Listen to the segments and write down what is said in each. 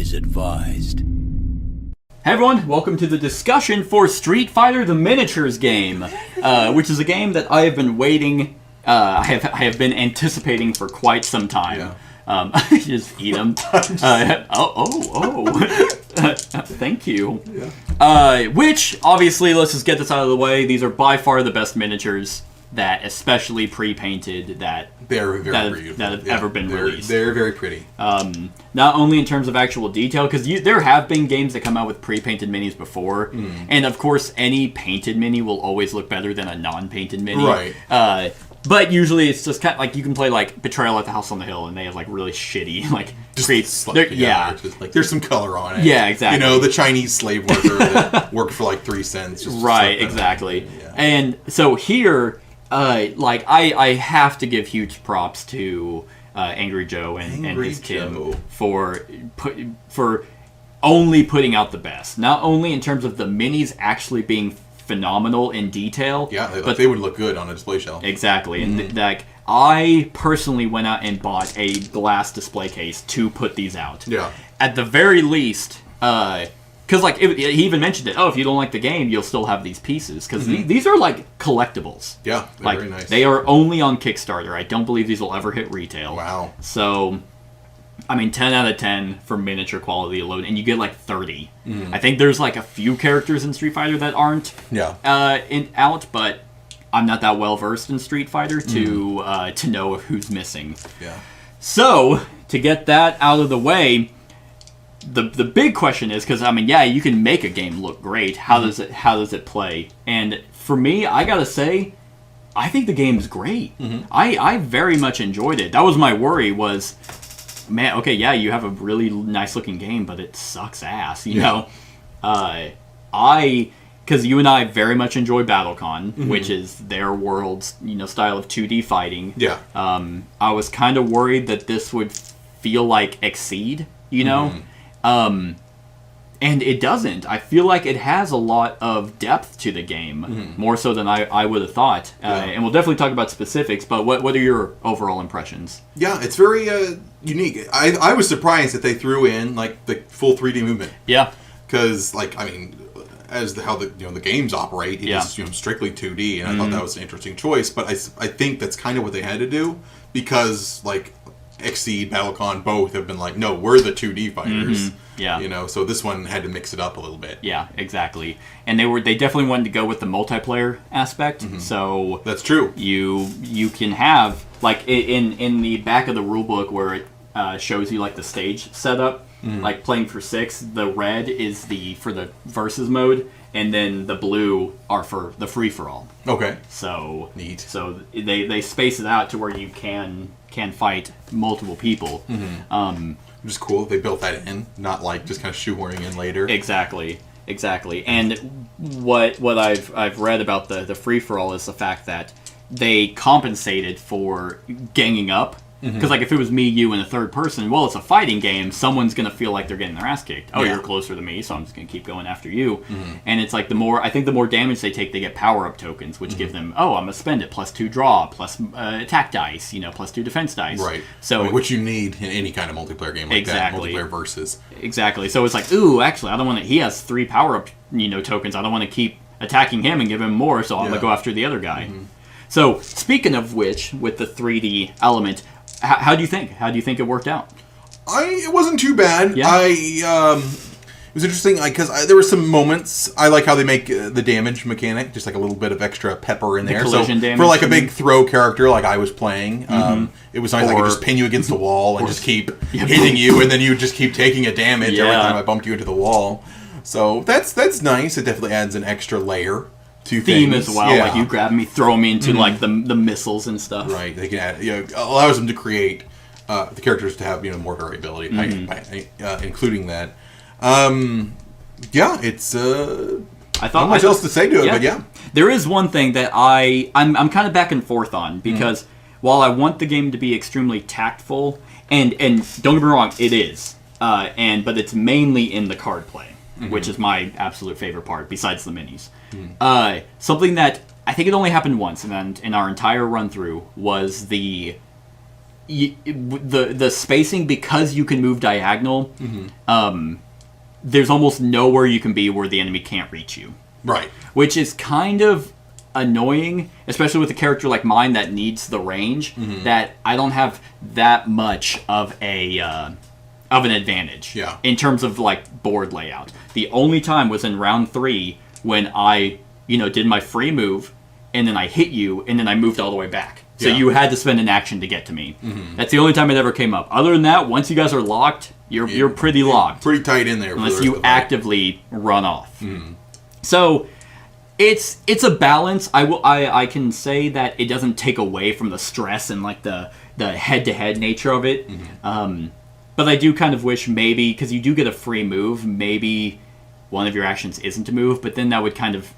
is advised. Hey everyone, welcome to the discussion for Street Fighter the Miniatures game, which is a game that I have been waiting, I have been anticipating for quite some time. Yeah. Just eat them. Thank you. Yeah. Which, obviously, let's just get this out of the way, these are by far the best miniatures that, especially pre-painted, that have ever been released. They're very pretty. Not only in terms of actual detail, because there have been games that come out with pre-painted minis before, and of course any painted mini will always look better than a non-painted mini. Right. But usually it's just kind of like, you can play like Betrayal at the House on the Hill, and they have like really shitty like just just like there's some color on it. Yeah, exactly. You know, the Chinese slave worker that worked for like 3 cents. Right, exactly. Yeah. And so here, I have to give huge props to Angry Joe and his team for only putting out the best. Not only in terms of the minis actually being phenomenal in detail. Yeah, they would look good on a display shelf. Exactly. And I personally went out and bought a glass display case to put these out. Yeah. At the very least, because like he even mentioned it. Oh, if you don't like the game, you'll still have these pieces because these are like collectibles. Yeah, they're like, very nice. They are only on Kickstarter. I don't believe these will ever hit retail. Wow. So, I mean, 10 out of 10 for miniature quality alone, and you get like 30. I think there's like a few characters in Street Fighter that aren't out, but I'm not that well versed in Street Fighter to know who's missing. Yeah. So to get that out of the way. The big question is, because I mean, yeah, you can make a game look great. How does it play? And for me, I gotta say, I think the game's great. I very much enjoyed it. That was my worry. Was, man, okay, yeah, you have a really nice looking game, but it sucks ass. You know, because you and I very much enjoy BattleCon, which is their world's style of 2D fighting. Yeah. I was kind of worried that this would feel like Exceed. And it doesn't. I feel like it has a lot of depth to the game, more so than I would have thought. And we'll definitely talk about specifics, but what are your overall impressions? Yeah, it's very unique. I was surprised that they threw in like the full 3D movement. Yeah. Because, like, I mean, how the games operate, it's strictly 2D, and I thought that was an interesting choice. But I think that's kind of what they had to do, because like Exceed, BattleCon, both have been like, no, we're the 2D fighters. Yeah. So this one had to mix it up a little bit. Yeah, exactly. And they definitely wanted to go with the multiplayer aspect. So that's true. You can have, like, in the back of the rulebook where it shows you like the stage setup, like playing for 6, the red is for the versus mode, and then the blue are for the free for all. Okay. So neat. So they space it out to where you can fight multiple people. Which is cool. They built that in, not like just kind of shoehorning in later. Exactly. And what I've read about the free for all is the fact that they compensated for ganging up. Because like if it was me, you, and a third person, well, it's a fighting game. Someone's gonna feel like they're getting their ass kicked. Oh, you're closer to me, so I'm just gonna keep going after you. And it's like the more damage they take, they get power up tokens, which give them, I'm gonna spend it, +2 draw, plus attack dice, +2 defense dice. Right. So which you need in any kind of multiplayer game like that. Multiplayer versus. Exactly. So it's like, ooh, actually, I don't want to. He has 3 power up, tokens. I don't want to keep attacking him and give him more, so I'm gonna go after the other guy. So speaking of which, with the 3D element. How do you think? How do you think it worked out? It wasn't too bad. Yeah. It was interesting because there were some moments. I like how they make the damage mechanic, just like a little bit of extra pepper in there. Collision damage, for like a big throw character like I was playing, it was nice. I could just pin you against the wall and just keep hitting you, and then you just keep taking a damage every time I bumped you into the wall. So that's nice. It definitely adds an extra layer. Theme as well, like you grab me, throw me into like the missiles and stuff. They can add, allows them to create the characters to have more variability, including that. It's I thought not much else to say to it, but there is one thing that I'm kind of back and forth on, because while I want the game to be extremely tactful, and don't get me wrong, it is, but it's mainly in the card play. Which is my absolute favorite part, besides the minis. Something that I think it only happened once in our entire run-through was the the spacing, because you can move diagonal, there's almost nowhere you can be where the enemy can't reach you. Right. Which is kind of annoying, especially with a character like mine that needs the range, that I don't have that much of an advantage in terms of like board layout. The only time was in round 3 when I, did my free move, and then I hit you, and then I moved all the way back. So you had to spend an action to get to me. That's the only time it ever came up. Other than that, once you guys are locked, you're pretty locked. Pretty tight in there. Unless you actively run off. So it's a balance. I can say that it doesn't take away from the stress and like the head-to-head nature of it. But I do kind of wish maybe, because you do get a free move, maybe one of your actions isn't to move, but then that would kind of...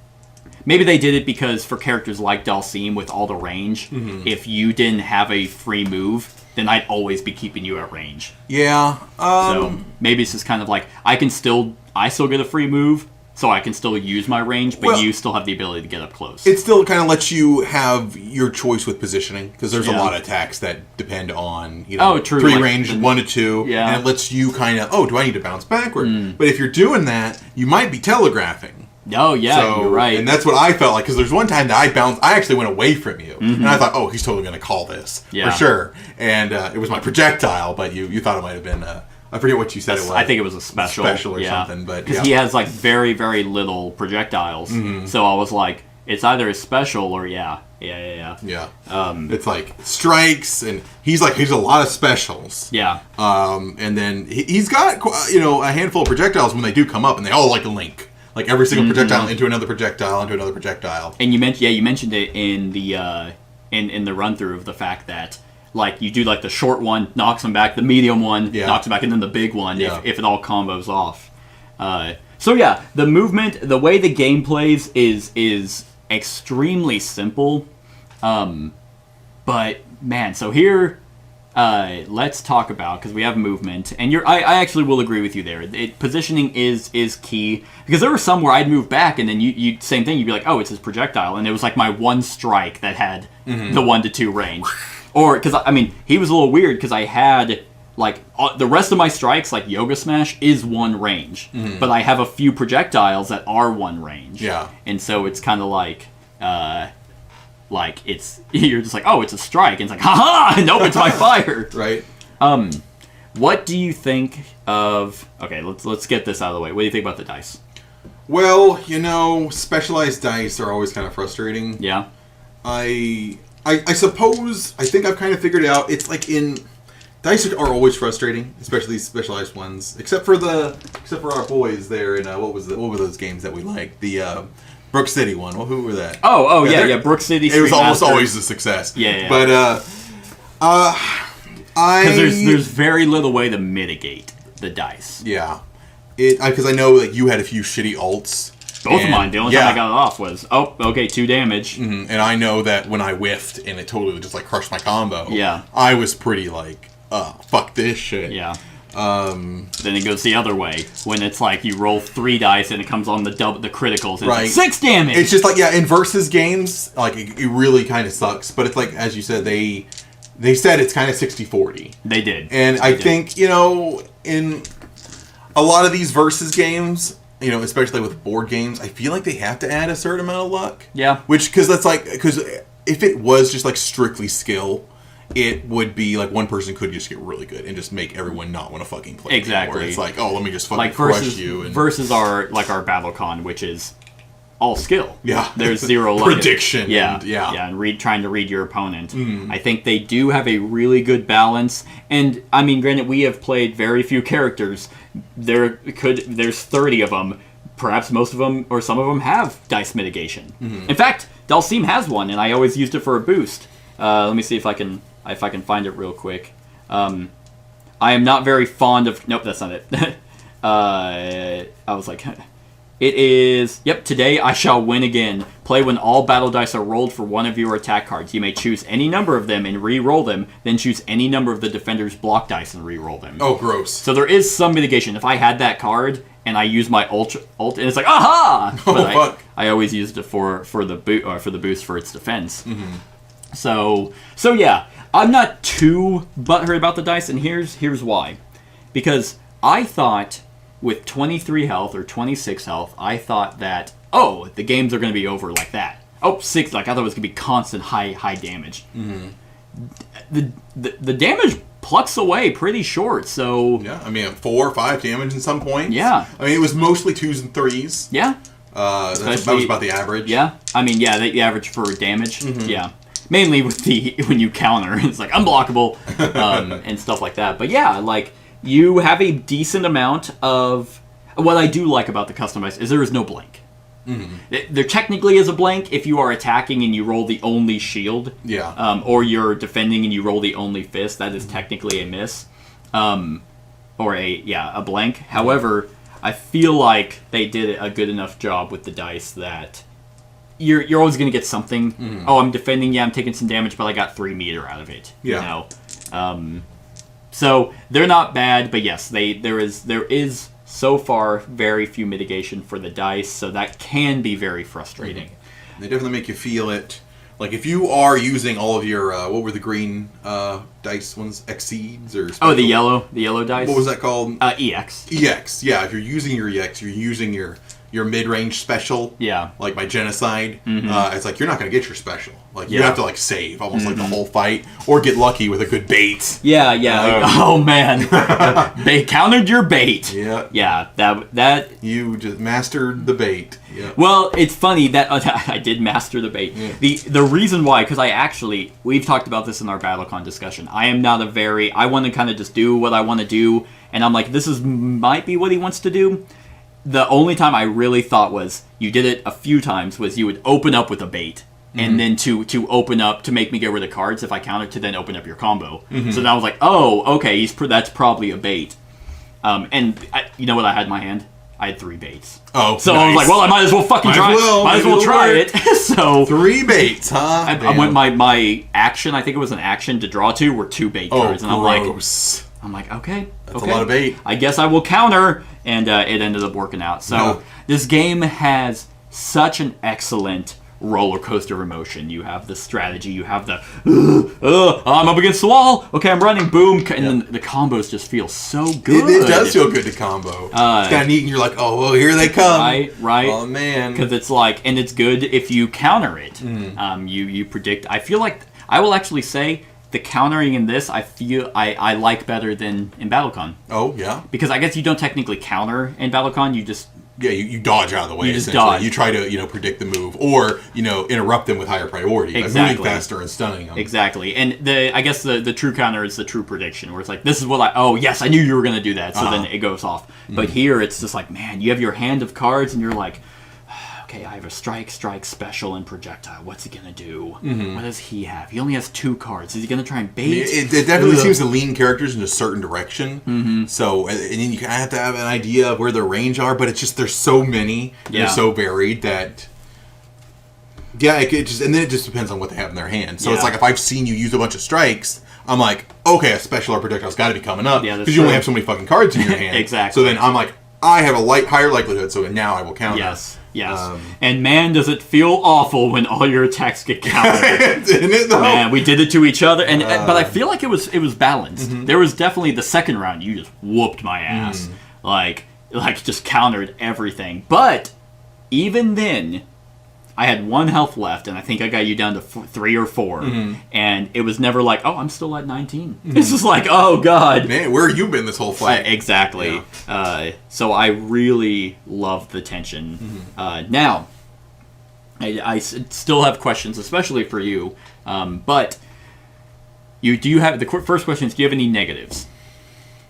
Maybe they did it because for characters like Dalsim with all the range, if you didn't have a free move, then I'd always be keeping you at range. Yeah. So maybe it's just kind of like, I still get a free move, so I can still use my range, but you still have the ability to get up close. It still kind of lets you have your choice with positioning, because there's a lot of attacks that depend on, true. 3 range, 1 to 2, Yeah. and it lets you kind of, do I need to bounce backward? But if you're doing that, you might be telegraphing. Oh, yeah, you're right. And that's what I felt like, because there's one time that I actually went away from you, and I thought, he's totally going to call this, for sure. And it was my projectile, but you thought it might have been, I forget what you said it was. I think it was a special. Special or something, but because he has, like, very, very little projectiles, so I was like, it's either a special or Yeah. It's like strikes, and he's a lot of specials. Yeah. And then he's got, a handful of projectiles when they do come up, and they all link. Like every single projectile into another projectile into another projectile. And you mentioned it in the in the run through of the fact that like you do like the short one knocks him back, the medium one knocks him back, and then the big one if it all combos off. So yeah, the movement, the way the game plays is extremely simple. But man, so here. Let's talk about, because we have movement, and I actually will agree with you there. Positioning is key, because there were some where I'd move back, and then you same thing. You'd be like, oh, it's his projectile, and it was like my one strike that had the 1 to 2 range, or because he was a little weird because I had like the rest of my strikes, like Yoga Smash, is 1 range, but I have a few projectiles that are 1 range. Yeah, and so it's kind of like. Like you're just like, oh, it's a strike, and it's like, haha, nope, it's my fire. Right. What do you think of? Okay, let's get this out of the way. What do you think about the dice? Well, specialized dice are always kind of frustrating. Yeah. I suppose I think I've kind of figured it out. It's like dice are always frustrating, especially these specialized ones. Except for our boys there in what were those games that we liked? The Brook City one. Well, who were that? Oh, yeah, Brook City. It was almost always a success. Yeah. But because there's very little way to mitigate the dice. Yeah, because I know like you had a few shitty ults. Both of mine. The only time I got it off was 2 damage. And I know that when I whiffed and it totally just like crushed my combo. Yeah, I was pretty like, fuck this shit. Yeah. Then it goes the other way when it's like you roll 3 dice and it comes on the criticals and it's like 6 damage. It's just like in versus games, like it really kind of sucks. But it's like as you said, they said it's kind of 60-40. They did, and I think in a lot of these versus games, especially with board games, I feel like they have to add a certain amount of luck. Yeah, because if it was just like strictly skill. It would be like one person could just get really good and just make everyone not want to fucking play. Exactly. It's like, let me just fucking crush you. And versus our BattleCon, which is all skill. Yeah. There's 0 luck. Prediction. And trying to read your opponent. I think they do have a really good balance. And granted, we have played very few characters. There's 30 of them. Perhaps most of them or some of them have dice mitigation. In fact, Dalsim has one, and I always used it for a boost. Let me see if I can find it real quick. I am not very fond of... Nope, that's not it. I was like... It is... Yep, today I shall win again. Play when all battle dice are rolled for one of your attack cards. You may choose any number of them and re-roll them, then choose any number of the defender's block dice and re-roll them. Oh, gross. So there is some mitigation. If I had that card and I use my ult, and it's like, aha! But fuck. I always used it for the boost for its defense. So yeah, I'm not too butthurt about the dice, and here's why. Because I thought with 23 health or 26 health, I thought that, oh, the games are going to be over like that. Oh, 6, like I thought it was going to be constant high damage. Mm-hmm. The damage plucks away pretty short, so... Yeah, I mean, 4 or 5 damage in some points. Yeah. I mean, it was mostly 2s and 3s. Yeah. That was about the average. Yeah. I mean, yeah, the average for damage. Mm-hmm. Yeah. Mainly with when you counter, it's like unblockable and stuff like that. But yeah, like, you have a decent amount of... What I do like about the customized is there is no blank. Mm-hmm. There technically is a blank if you are attacking and you roll the only shield. Yeah. Or you're defending and you roll the only fist. That is technically a miss. Or a blank. However, I feel like they did a good enough job with the dice that you're always going to get something. Mm-hmm. Oh, I'm defending. Yeah, I'm taking some damage, but I got 3 meter out of it. Yeah. You know? So they're not bad, but yes, there is so far very few mitigation for the dice, so that can be very frustrating. Mm-hmm. They definitely make you feel it. Like if you are using all of your what were the green dice ones, exceeds or special? Oh, the yellow dice. What was that called? EX. EX. Yeah, if you're using your EX, you're using your mid-range special. Yeah. Like my genocide. Mm-hmm. It's like you're not going to get your special. Like you Yeah. have to like save almost like the whole fight or get lucky with a good bait. Yeah. Oh man, they countered your bait. Yeah. Yeah. That. You just mastered the bait. Yeah. Well, it's funny that I did master the bait. Yeah. The reason why, because we've talked about this in our BattleCon discussion. I am not I want to kind of just do what I want to do, and I'm like, might be what he wants to do. The only time I really thought was you did it a few times was you would open up with a bait. And then to open up, to make me get rid of cards if I countered, to then open up your combo. So then I was like, oh, okay, that's probably a bait. You know what I had in my hand? I had 3 baits. Oh, so nice. I was like, well, I might as well fucking try it. Might as well try it. So 3 baits, huh? I went my action, I think it was an action to draw 2, were 2 bait cards. And gross. I'm like, okay. That's a lot of bait. I guess I will counter. And it ended up working out. So this game has such an excellent roller coaster of emotion. You have the strategy, you have the I'm up against the wall, okay, I'm running, boom, and then the combos just feel so good. It does feel good to combo. It's kind of neat, and you're like, oh, well, here they come. Right. Oh, man. Because it's like, and it's good if you counter it. You predict. I feel like, I will actually say, the countering in this, I feel I like better than in BattleCon. Oh, yeah? Because I guess you don't technically counter in BattleCon, you just... Yeah, you dodge out of the way. You just dodge. You try to, predict the move, or interrupt them with higher priority by moving faster and stunning them. Exactly, and I guess the true counter is the true prediction, where it's like, this is what I knew you were going to do that, so then it goes off. But here it's just like, man, you have your hand of cards, and you're like, okay, I have a strike, special, and projectile. What's he gonna do? What does he have? He only has 2 cards. Is he gonna try and bait? It definitely seems to lean characters in a certain direction. So, and then you kind of have to have an idea of where their range are, but it's just, there's so many, they're so varied that, and then it just depends on what they have in their hand. So it's like, if I've seen you use a bunch of strikes, I'm like, okay, a special or projectile's got to be coming up, because you only have so many fucking cards in your hand. Exactly. So then I'm like, I have a higher likelihood, so now I will counter. Yes. And man, does it feel awful when all your attacks get countered. Didn't it, though? Man, we did it to each other, but I feel like it was balanced. There was definitely the second round, you just whooped my ass. Like just countered everything. But even then, I had 1 health left, and I think I got you down to 3 or 4. And it was never like, oh, I'm still at 19. It's just like, oh, God. Man, where have you been this whole fight? Exactly. Yeah. So I really love the tension. Now, I still have questions, especially for you. But you have the first question is, do you have any negatives?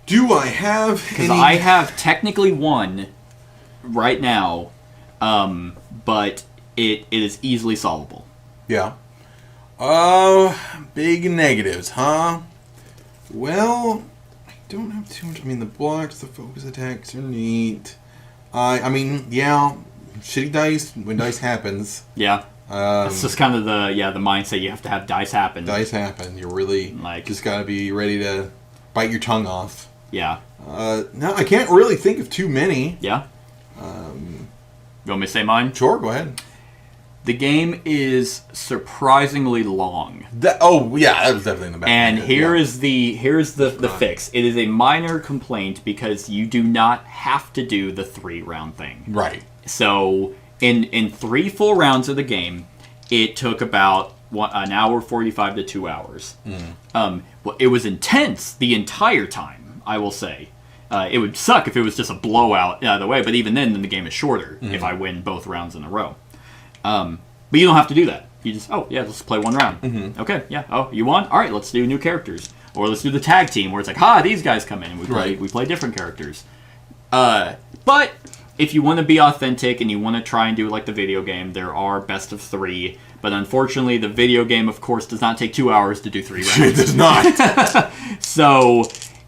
Do I have any? Because I have technically 1 right now, but... It is easily solvable. Yeah. Big negatives, huh? Well, I don't have too much. I mean, the blocks, the focus attacks are neat. I mean, yeah, shitty dice when dice happens. Yeah. It's just kind of the mindset you have to have dice happen. Dice happen. You're really just got to be ready to bite your tongue off. Yeah. No, I can't really think of too many. Yeah. You want me to say mine? Sure, go ahead. The game is surprisingly long. That was definitely in the back. And here's the fix. It is a minor complaint because you do not have to do the 3-round thing. Right. So in 3 full rounds of the game, it took about an hour 45 to 2 hours. Well, it was intense the entire time, I will say. It would suck if it was just a blowout out of the way, but even then the game is shorter if I win both rounds in a row. But you don't have to do that. You just, let's play 1 round. Okay, yeah. Oh, you won? All right, let's do new characters. Or let's do the tag team where it's like, these guys come in and we play different characters. But if you want to be authentic and you want to try and do like the video game, there are best of 3. But unfortunately, the video game, of course, does not take 2 hours to do 3 rounds. It does not. So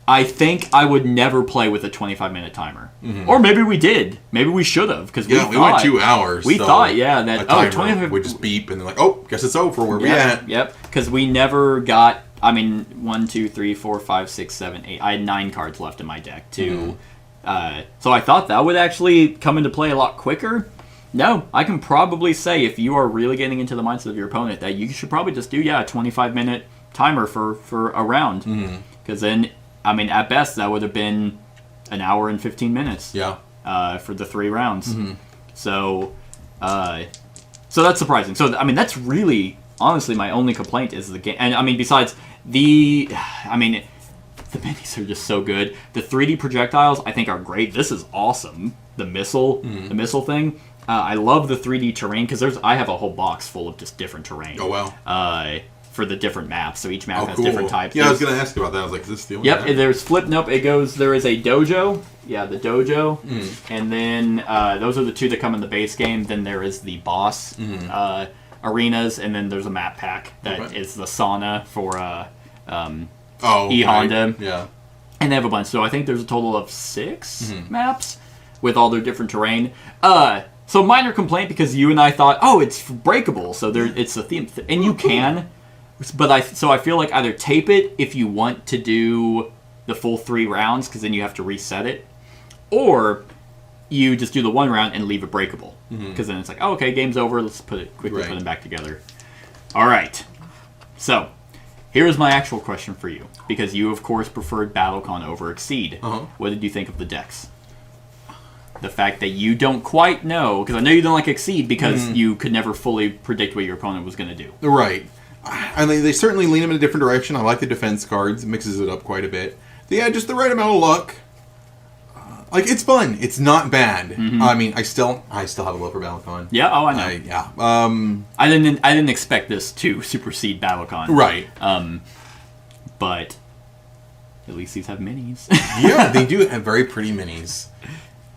I think I would never play with a 25-minute timer. Or maybe we did. Maybe we should have. Because we went 2 hours. We thought, that, 25 would just beep and they're like, guess it's over. Where we at? Yep. Because we never got, 1, 2, 3, 4, 5, 6, 7, 8. I had 9 cards left in my deck, too. So I thought that would actually come into play a lot quicker. No, I can probably say if you are really getting into the mindset of your opponent that you should probably just do, a 25-minute timer for a round. Because then, at best, that would have been an hour and 15 minutes. Yeah. For the 3 rounds. So that's surprising. So, that's really, honestly, my only complaint is the game. And, besides the minis are just so good. The 3D projectiles, I think, are great. This is awesome. The missile thing. I love the 3D terrain because I have a whole box full of just different terrain. Oh, wow. For the different maps. So each map has different types. Yeah, I was going to ask you about that. I was like, is this the only map? There's there is a dojo. Yeah, the dojo. And then those are the 2 that come in the base game. Then there is the boss arenas. And then there's a map pack that is the sauna for E-Honda. Yeah. And they have a bunch. So I think there's a total of 6 maps with all their different terrain. So minor complaint because you and I thought, it's breakable. So it's a theme. And you can. But I feel like either tape it if you want to do the full 3 rounds because then you have to reset it. Or you just do the 1 round and leave it breakable. Because then it's like, okay, game's over. Let's quickly put them back together. All right. So here's my actual question for you. Because you, of course, preferred BattleCon over Exceed. What did you think of the decks? The fact that you don't quite know, because I know you don't like Exceed because you could never fully predict what your opponent was going to do. Right. And they certainly lean them in a different direction. I like the defense cards. It mixes it up quite a bit. They add just the right amount of luck. It's fun. It's not bad. I still have a love for BattleCon. Yeah, I know. I didn't expect this to supersede BattleCon. Right. But at least these have minis. Yeah, they do have very pretty minis.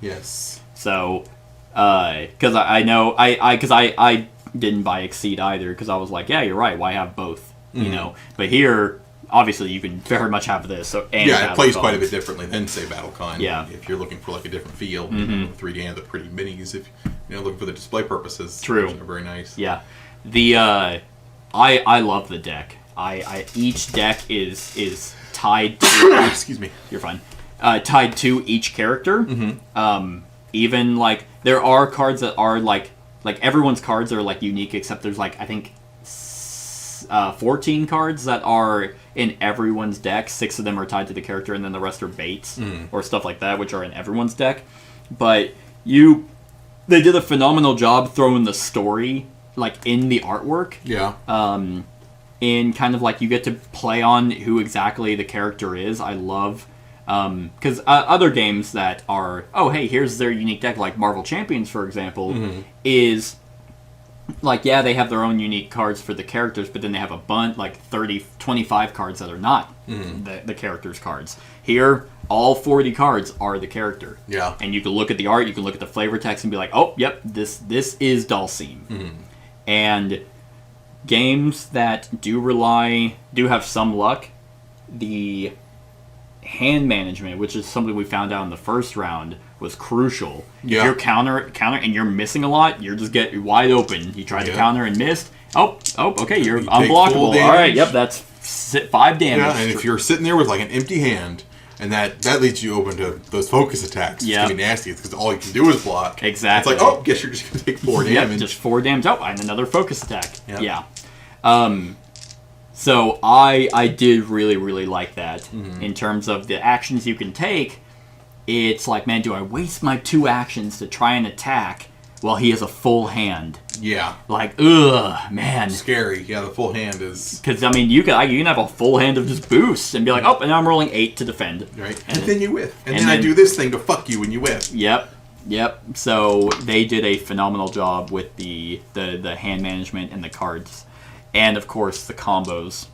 Yes. So, because I didn't buy Exceed either because I was like, yeah, you're right. Why have both? You know. But here, obviously, you can very much have this. So, and it plays quite a bit differently than say BattleCon. Yeah. If you're looking for like a different feel, 3D and the pretty minis. If looking for the display purposes, true, which are very nice. Yeah. The I love the deck. Each deck is tied to. Excuse me. You're fine. Tied to each character. Even like there are cards that are like everyone's cards are like unique except there's like I think 14 cards that are in everyone's deck. 6 of them are tied to the character and then the rest are baits or stuff like that which are in everyone's deck. But they did a phenomenal job throwing the story like in the artwork. Yeah. In kind of like you get to play on who exactly the character is. I love because other games that are hey, here's their unique deck, like Marvel Champions, for example, is like, yeah, they have their own unique cards for the characters, but then they have a bunch, like 25 cards that are not the character's cards. Here, all 40 cards are the character. Yeah. And you can look at the art, you can look at the flavor text and be like, oh, yep, this is Dulcine. And games that do have some luck, the hand management, which is something we found out in the first round, was crucial. Yeah. If you're counter and you're missing a lot, you're just get wide open. You tried to counter and missed. Oh, okay, you're unblockable. All right, yep, that's 5 damage. Yeah, and if you're sitting there with like an empty hand, And that leads you open to those focus attacks. Yeah. It's going to be nasty because all you can do is block. Exactly. It's like, oh, guess you're just going to take 4 damage. Yep, just 4 damage. Oh, and another focus attack. Yep. Yeah. So I did really, really like that. In terms of the actions you can take, it's like, man, do I waste my 2 actions to try and attack while he has a full hand? Yeah. Like, ugh, man. Scary. Yeah, the full hand is... Because, I mean, you can have a full hand of just boosts and be like, oh, and now I'm rolling 8 to defend. Right. And then you whiff. And then I do this thing to fuck you when you whiff. Yep. So they did a phenomenal job with the hand management and the cards. And, of course, the combos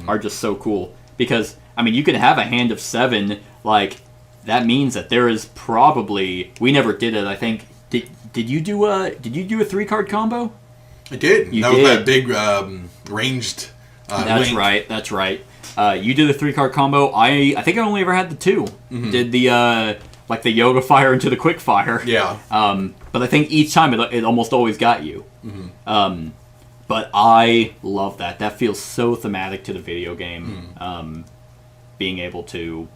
are just so cool. Because, I mean, you can have a hand of 7, like, that means that there is probably... We never did it, I think... Did you do a 3-card combo? I did. You that did. was that big ranged. That's link. That's right. You did a 3-card combo. I think I only ever had the 2. Did the like the yoga fire into the quick fire. Yeah. But I think each time it almost always got you. But I love that. That feels so thematic to the video game. Being able to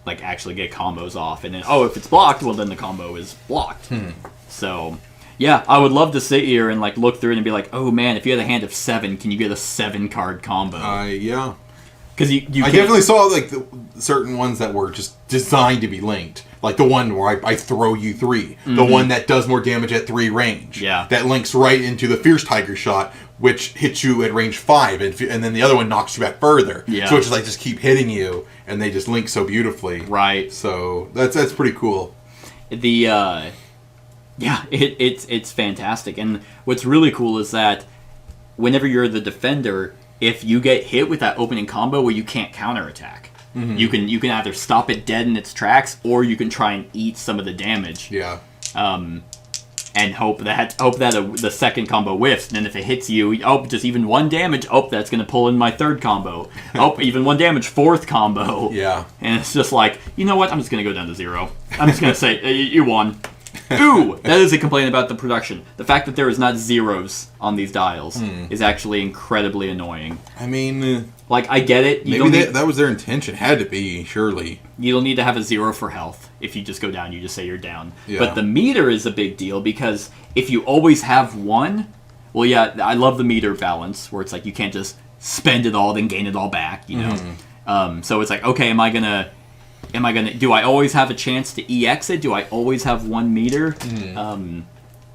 like actually get combos off, and then if it's blocked, well then the combo is blocked. So, yeah, I would love to sit here and like look through it and be like, oh man, if you had a hand of 7, can you get a 7-card combo? Yeah. Because I definitely saw like certain ones that were just designed to be linked. Like the one where I throw you 3. The one that does more damage at 3 range. Yeah. That links right into the Fierce Tiger Shot, which hits you at range 5, and then the other one knocks you back further. Yeah. So it's just like just keep hitting you, and they just link so beautifully. Right. So that's pretty cool. It's fantastic. And what's really cool is that whenever you're the defender, if you get hit with that opening combo where you can't counterattack, you can either stop it dead in its tracks, or you can try and eat some of the damage. Yeah. And hope that the second combo whiffs. And then if it hits you, just even 1 damage. That's going to pull in my 3rd combo. Even 1 damage, 4th combo. Yeah. And it's just like, you know what? I'm just going to go down to 0. I'm just going to say, you won. Ooh, that is a complaint about the production. The fact that there is not zeros on these dials is actually incredibly annoying. I mean... Like, I get it. Maybe that was their intention. Had to be, surely. You don't need to have a 0 for health. If you just go down, you just say you're down. Yeah. But the meter is a big deal, because if you always have 1... Well, yeah, I love the meter balance, where it's like you can't just spend it all, then gain it all back, you know? So it's like, okay, do I always have a chance to EX it? Do I always have 1 meter?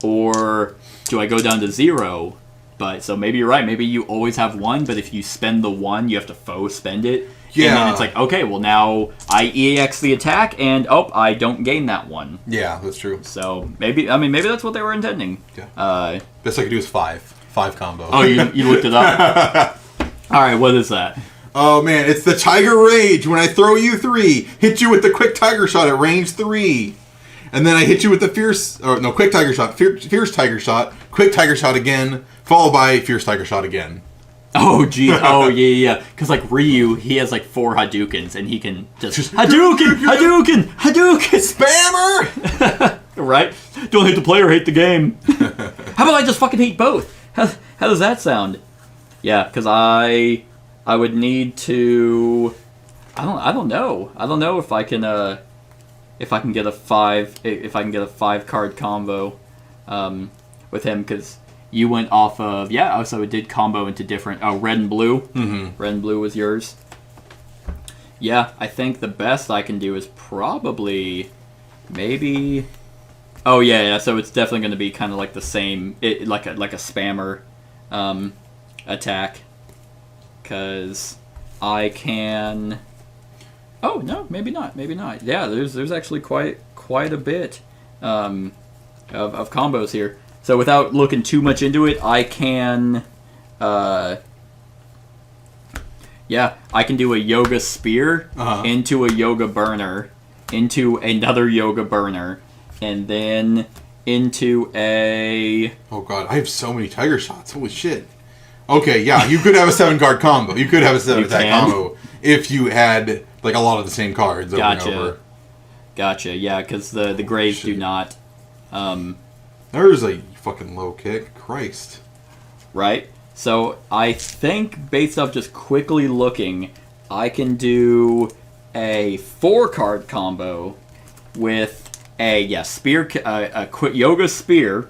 Or do I go down to 0? But so maybe you're right. Maybe you always have 1, but if you spend the 1, you have to faux spend it. Yeah. And then it's like, okay, well now I EX the attack, and I don't gain that 1. Yeah, that's true. So maybe that's what they were intending. Yeah. Best I could do is 5 combo. Oh, you looked it up. All right, what is that? Oh man, it's the Tiger Rage. When I throw you 3, hit you with the quick Tiger Shot at range 3. And then I hit you with the quick Tiger Shot, Fierce Tiger Shot, quick Tiger Shot again, followed by Fierce Tiger Shot again. Oh, geez. Oh, yeah. Because, like, Ryu, he has, like, 4 Hadoukens, and he can just Hadouken! Spammer! Right? Don't hate the player, hate the game. How about I just fucking hate both? How does that sound? Yeah, because I would need to... I don't know. I don't know if I can get a 5-card combo with him, because you went off of so it did combo into different red and blue. Red and blue was yours. Yeah, I think the best I can do is probably maybe so it's definitely going to be kind of like the same, like a spammer attack, because I can... Oh, no, maybe not. Yeah, there's actually quite a bit of combos here. So without looking too much into it, I can... I can do a Yoga Spear into a Yoga Burner, into another Yoga Burner, and then into a... Oh god, I have so many Tiger Shots. Holy shit. Okay, yeah, you could have a 7-card combo. You could have a 7-attack combo if you had... like a lot of the same cards over and over. Gotcha, yeah, because the Graves do not. There's a fucking low kick. Christ. Right? So I think, based off just quickly looking, I can do a 4-card combo with a spear, a yoga spear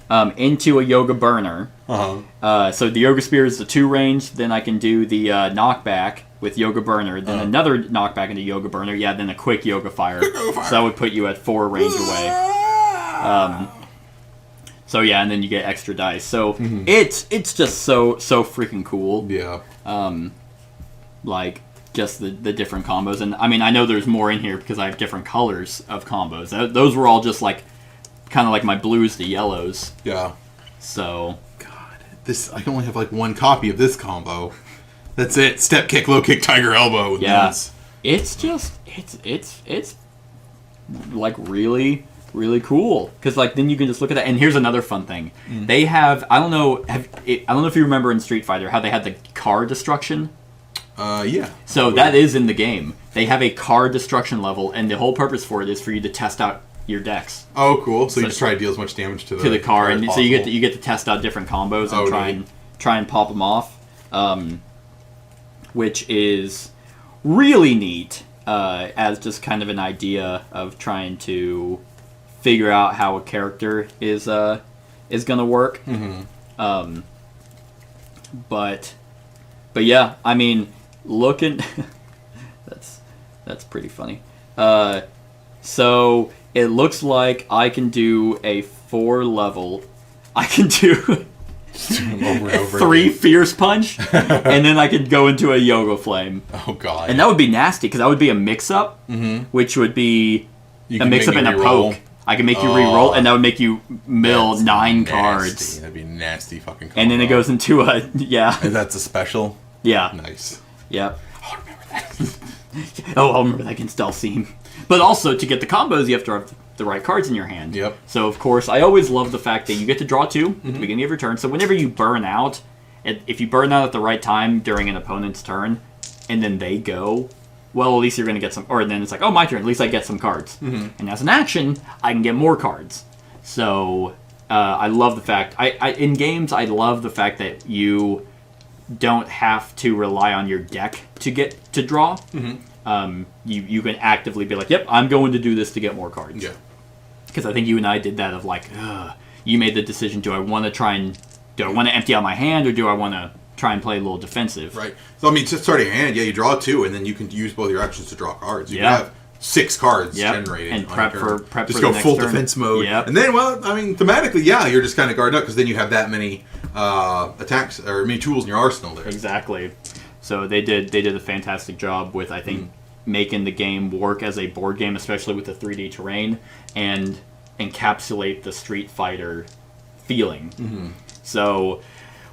into a yoga burner. So the yoga spear is the 2 range. Then I can do the knockback with yoga burner. Then another knockback into yoga burner. Yeah, then a quick yoga fire. So that would put you at 4 range away. So yeah, and then you get extra dice. So it's just so freaking cool. Yeah. Like just the different combos, and I mean I know there's more in here because I have different colors of combos. Those were all just like kind of like my blues to yellows. Yeah. So. God, I can only have like 1 copy of this combo. That's it. Step kick, low kick, tiger elbow. Yeah. It's just it's like really cool because like then you can just look at that. And here's another fun thing. They have I don't know if you remember in Street Fighter how they had the car destruction. Yeah. So that is in the game. They have a car destruction level, and the whole purpose for it is for you to test out your decks. Oh, cool! So you just try to deal as much damage to the car, and so you get to test out different combos and try and pop them off, which is really neat as just kind of an idea of trying to figure out how a character is gonna work. But yeah, I mean, looking that's pretty funny. So it looks like I can do a 4-level. I can do over and over 3 again. Fierce Punch, and then I could go into a Yoga Flame. Oh god! And that would be nasty because that would be a mix-up, which would be a mix-up and a poke. I can make you re-roll, and that would make you mill 9 cards. That'd be nasty fucking combo. And then it goes into a And that's a special. Yeah. Nice. Yep. Oh, I remember that. I'll remember that against Dalsim. But also, to get the combos, you have to have the right cards in your hand. Yep. So, of course, I always love the fact that you get to draw 2 at the beginning of your turn. So whenever you burn out, if you burn out at the right time during an opponent's turn, and then they go, well, at least you're going to get some... Or then it's like, oh, my turn. At least I get some cards. And as an action, I can get more cards. So, I love the fact... in games, I love the fact that you don't have to rely on your deck to draw. You can actively be like, yep, I'm going to do this to get more cards. Yeah. Because I think you and I did that of like, you made the decision, do I want to empty out my hand, or do I want to try and play a little defensive? Right. So, I mean, to start your hand, you draw 2, and then you can use both your actions to draw cards. You can have 6 cards generated. And prep for just the go next full turn. defense mode. Yep. And then, well, I mean, thematically, you're just kind of guarding up, because then you have that many attacks, or many tools in your arsenal there. Exactly. So they did a fantastic job with, I think, making the game work as a board game, especially with the 3D terrain, and encapsulate the Street Fighter feeling. So,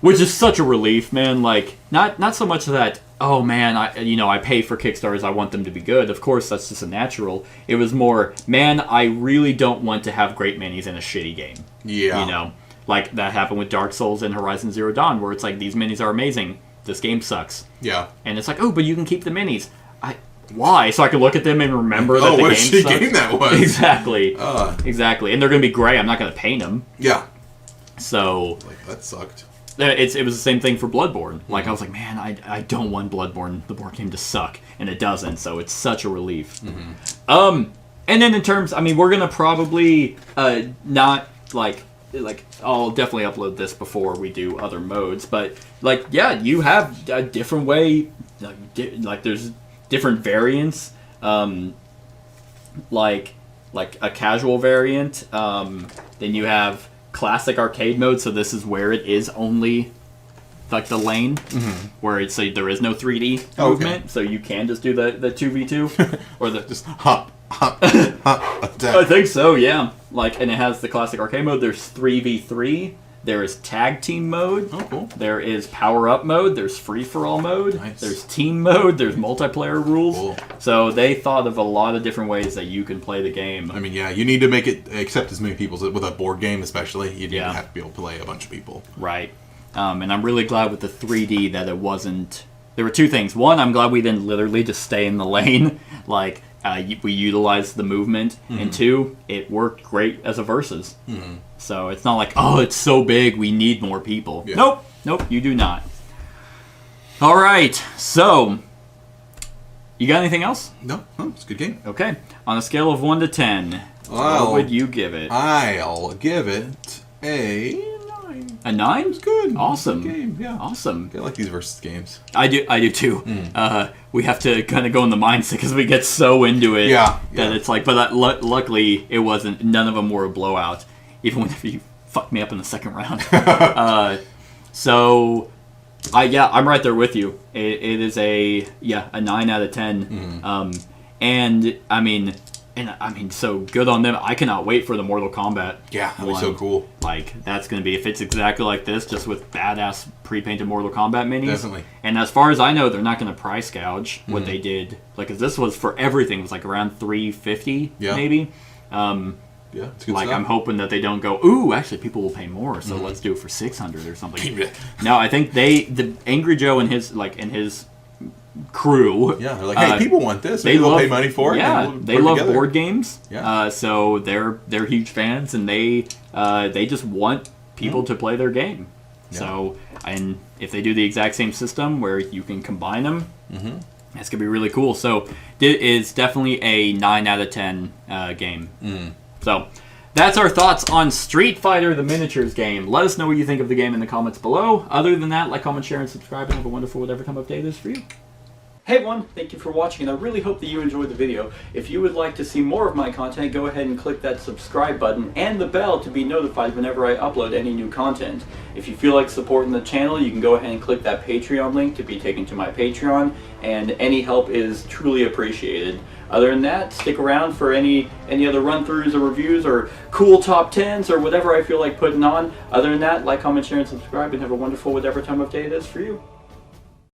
which is such a relief, man. Like, not so much that, oh man, I pay for Kickstarters, I want them to be good. Of course, that's just a natural. It was more, man, I really don't want to have great minis in a shitty game. Yeah. Like that happened with Dark Souls and Horizon Zero Dawn, where it's like, these minis are amazing, this game sucks. Yeah. And it's like, oh, but you can keep the minis. Why? So I can look at them and remember that the what game a shitty sucks? game that was. Exactly. Exactly. And they're going to be gray. I'm not going to paint them. Yeah. So... Like, that sucked. It was the same thing for Bloodborne. Like, I was like, man, I don't want Bloodborne, the board game, to suck. And it doesn't, so it's such a relief. And then in terms... I mean, we're going to probably not, like, I'll definitely upload this before we do other modes. But, like, yeah, you have a different way... Like, there's... different variants, like a casual variant. Then you have classic arcade mode, so this is where it is only like the lane, where it's there is no 3D movement, so you can just do the 2v2 or the just hop, attack. I think so, yeah. Like, and it has the classic arcade mode. There's 3v3. There is tag team mode. Oh, cool. There is power up mode. There's free for all mode. Nice. There's team mode. There's multiplayer rules. Cool. So they thought of a lot of different ways that you can play the game. I mean, yeah, you need to make it accept as many people with a board game, especially. You need to have to be able to play a bunch of people. Right. And I'm really glad with the 3D that it wasn't. There were 2 things. One, I'm glad we didn't literally just stay in the lane. Like, we utilized the movement. And 2, it worked great as a versus. So it's not like, oh, it's so big, we need more people. Yeah. Nope, you do not. All right, so You got anything else? No, it's a good game. Okay. On a scale of 1 to 10, what would you give it? I'll give it a 9. A 9? It's good. Awesome. Good game, yeah. Awesome. I like these versus games. I do too. We have to kind of go in the mindset because we get so into it that it's like. But luckily, it wasn't. None of them were a blowout. Even when you fucked me up in the second round. So, I'm right there with you. It is a 9 out of 10. And I mean, so good on them. I cannot wait for the Mortal Kombat. Yeah, that'd be so cool. Like, that's going to be, if it's exactly like this, just with badass pre-painted Mortal Kombat minis. Definitely. And as far as I know, they're not going to price gouge what they did. Like, 'cause this was for everything. It was like around $350, maybe. Yeah, it's good like, stuff. I'm hoping that they don't go, ooh, actually, people will pay more, so let's do it for $600 or something. No, I think the Angry Joe and his crew. Yeah, they're like, hey, people want this. Maybe they'll pay money for it. Yeah, they love board games. Yeah. So they're huge fans, and they just want people to play their game. Yeah. So, and if they do the exact same system where you can combine them, that's gonna be really cool. So it is definitely a 9 out of 10 game. So that's our thoughts on Street Fighter, the miniatures game. Let us know what you think of the game in the comments below. Other than that, like, comment, share, and subscribe, and have a wonderful whatever time of day it is for you. Hey everyone, thank you for watching, and I really hope that you enjoyed the video. If you would like to see more of my content, go ahead and click that subscribe button and the bell to be notified whenever I upload any new content. If you feel like supporting the channel, you can go ahead and click that Patreon link to be taken to my Patreon, and any help is truly appreciated. Other than that, stick around for any other run-throughs or reviews or cool top 10s or whatever I feel like putting on. Other than that, like, comment, share, and subscribe, and have a wonderful whatever time of day it is for you.